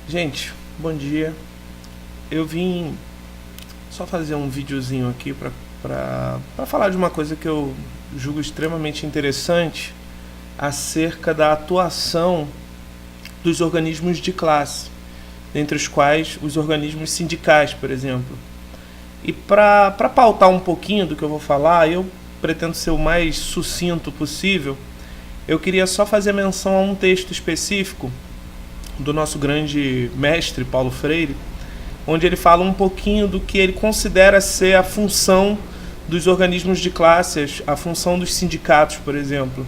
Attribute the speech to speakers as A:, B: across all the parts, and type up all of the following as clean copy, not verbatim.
A: Gente, bom dia. Eu vim só fazer um videozinho aqui para falar de uma coisa que eu julgo extremamente interessante acerca da atuação dos organismos de classe, dentre os quais os organismos sindicais, por exemplo. E para pautar um pouquinho do que eu vou falar, eu pretendo ser o mais sucinto possível. Eu queria só fazer menção a um texto específico do nosso grande mestre Paulo Freire, onde ele fala um pouquinho do que ele considera ser a função dos organismos de classes, a função dos sindicatos, por exemplo.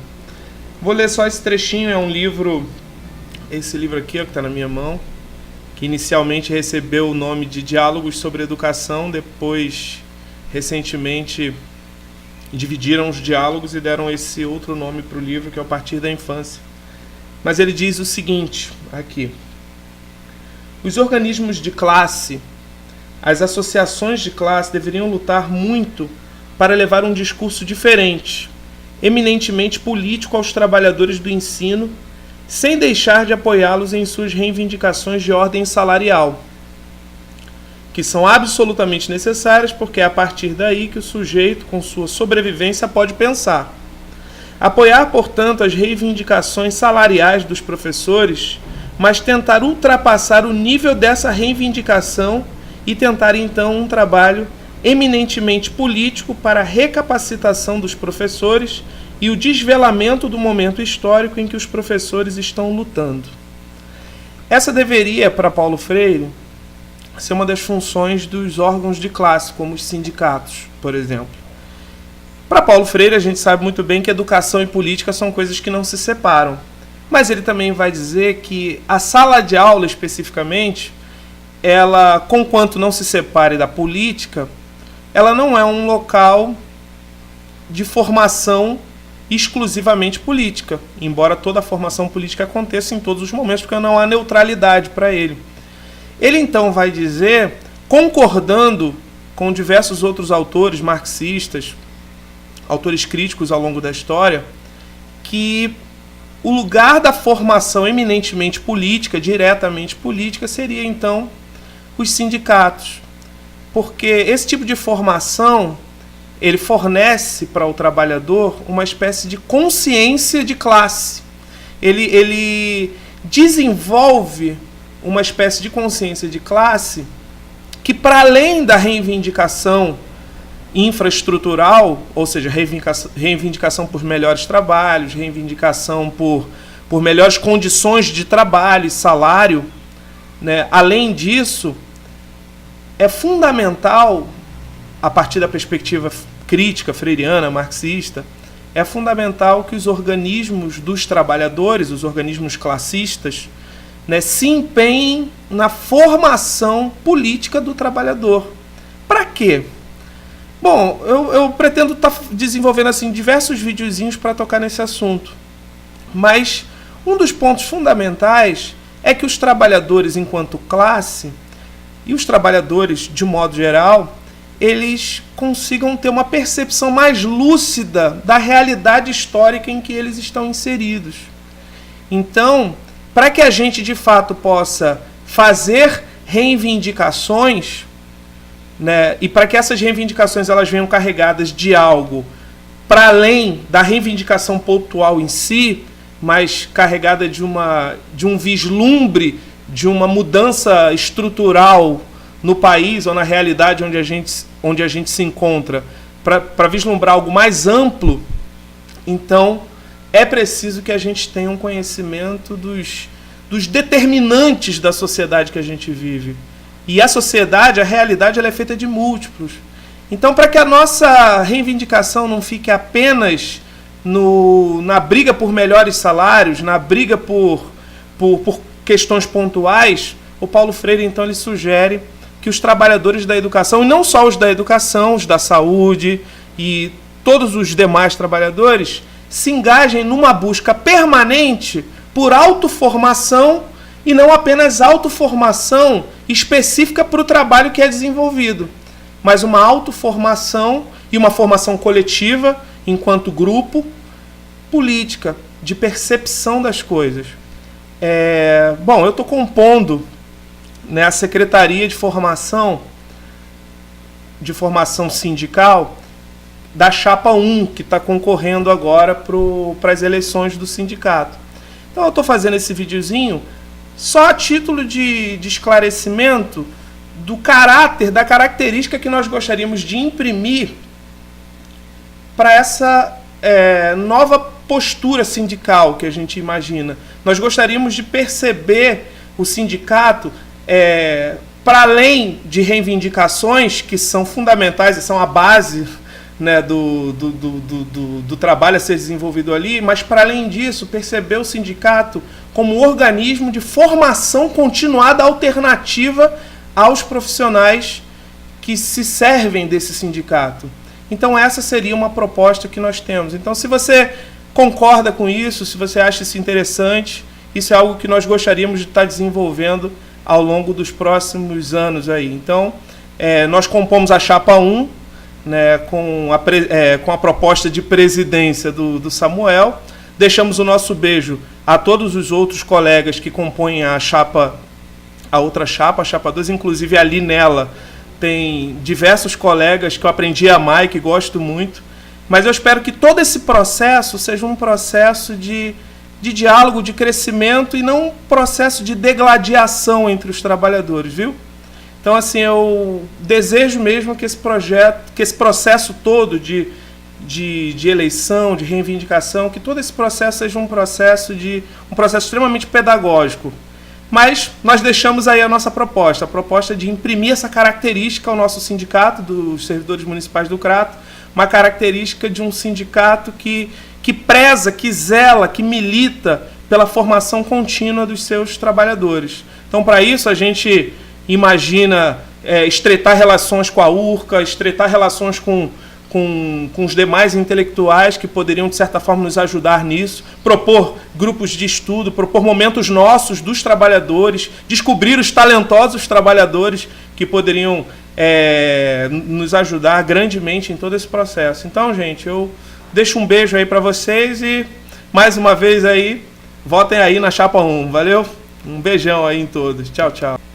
A: Vou ler só esse trechinho, é um livro, esse livro aqui, ó, que está na minha mão, que inicialmente recebeu o nome de Diálogos sobre Educação, depois, recentemente, dividiram os diálogos e deram esse outro nome para o livro, que é A Partir da Infância. Mas ele diz o seguinte, aqui: os organismos de classe, as associações de classe deveriam lutar muito para levar um discurso diferente, eminentemente político aos trabalhadores do ensino, sem deixar de apoiá-los em suas reivindicações de ordem salarial, que são absolutamente necessárias porque é a partir daí que o sujeito, com sua sobrevivência, pode pensar. Apoiar, portanto, as reivindicações salariais dos professores, mas tentar ultrapassar o nível dessa reivindicação e tentar, então, um trabalho eminentemente político para a recapacitação dos professores e o desvelamento do momento histórico em que os professores estão lutando. Essa deveria, para Paulo Freire, ser uma das funções dos órgãos de classe, como os sindicatos, por exemplo. Para Paulo Freire, a gente sabe muito bem que educação e política são coisas que não se separam. Mas ele também vai dizer que a sala de aula, especificamente, ela, conquanto não se separe da política, ela não é um local de formação exclusivamente política, embora toda a formação política aconteça em todos os momentos, porque não há neutralidade para ele. Ele então vai dizer, concordando com diversos outros autores marxistas, autores críticos ao longo da história, que o lugar da formação eminentemente política, diretamente política, seria então os sindicatos. Porque esse tipo de formação, ele fornece para o trabalhador uma espécie de consciência de classe. Ele desenvolve uma espécie de consciência de classe que, para além da reivindicação infraestrutural, ou seja, reivindicação por melhores trabalhos, reivindicação por melhores condições de trabalho e salário, né? Além disso, é fundamental, a partir da perspectiva crítica, freiriana, marxista, é fundamental que os organismos dos trabalhadores, os organismos classistas, né, se empenhem na formação política do trabalhador. Para quê? Bom, eu pretendo estar desenvolvendo assim, diversos videozinhos para tocar nesse assunto. Mas um dos pontos fundamentais é que os trabalhadores enquanto classe, e os trabalhadores de modo geral, eles consigam ter uma percepção mais lúcida da realidade histórica em que eles estão inseridos. Então, para que a gente de fato possa fazer reivindicações, né, e para que essas reivindicações elas venham carregadas de algo para além da reivindicação pontual em si, mas carregada de um vislumbre de uma mudança estrutural no país ou na realidade onde a gente se encontra, para vislumbrar algo mais amplo, então é preciso que a gente tenha um conhecimento dos determinantes da sociedade que a gente vive. E a sociedade, a realidade, ela é feita de múltiplos. Então, para que a nossa reivindicação não fique apenas na briga por melhores salários, na briga por questões pontuais, o Paulo Freire, então, ele sugere que os trabalhadores da educação, e não só os da educação, os da saúde e todos os demais trabalhadores, se engajem numa busca permanente por autoformação e não apenas autoformação específica para o trabalho que é desenvolvido, mas uma autoformação e uma formação coletiva, enquanto grupo, política, de percepção das coisas. Bom, eu estou compondo né, a Secretaria de Formação Sindical da Chapa 1, que está concorrendo agora para as eleições do sindicato. Então eu estou fazendo esse videozinho só a título de esclarecimento do caráter, da característica que nós gostaríamos de imprimir para essa nova postura sindical que a gente imagina. Nós gostaríamos de perceber o sindicato para além de reivindicações que são fundamentais e são a base, né, do trabalho a ser desenvolvido ali, mas para além disso, perceber o sindicato como organismo de formação continuada alternativa aos profissionais que se servem desse sindicato. Então essa seria uma proposta que nós temos. Então se você concorda com isso, se você acha isso interessante, isso é algo que nós gostaríamos de estar desenvolvendo ao longo dos próximos anos aí. Então nós compomos a Chapa 1, né, com a proposta de presidência do Samuel. Deixamos o nosso beijo a todos os outros colegas que compõem a outra chapa, a Chapa 2, inclusive ali nela tem diversos colegas que eu aprendi a amar e que gosto muito, mas eu espero que todo esse processo seja um processo de diálogo, de crescimento e não um processo de degladiação entre os trabalhadores, viu? Então, assim, eu desejo mesmo que esse processo todo de eleição, de reivindicação, que todo esse processo seja um processo extremamente pedagógico. Mas nós deixamos aí a nossa proposta, a proposta de imprimir essa característica ao nosso sindicato dos servidores municipais do Crato, uma característica de um sindicato que preza, que zela, que milita pela formação contínua dos seus trabalhadores. Então, para isso, a gente imagina estreitar relações com a URCA, estreitar relações com os demais intelectuais que poderiam, de certa forma, nos ajudar nisso, propor grupos de estudo, propor momentos nossos dos trabalhadores, descobrir os talentosos trabalhadores que poderiam nos ajudar grandemente em todo esse processo. Então, gente, eu deixo um beijo aí para vocês e, mais uma vez aí, votem aí na Chapa 1, valeu? Um beijão aí em todos. Tchau, tchau.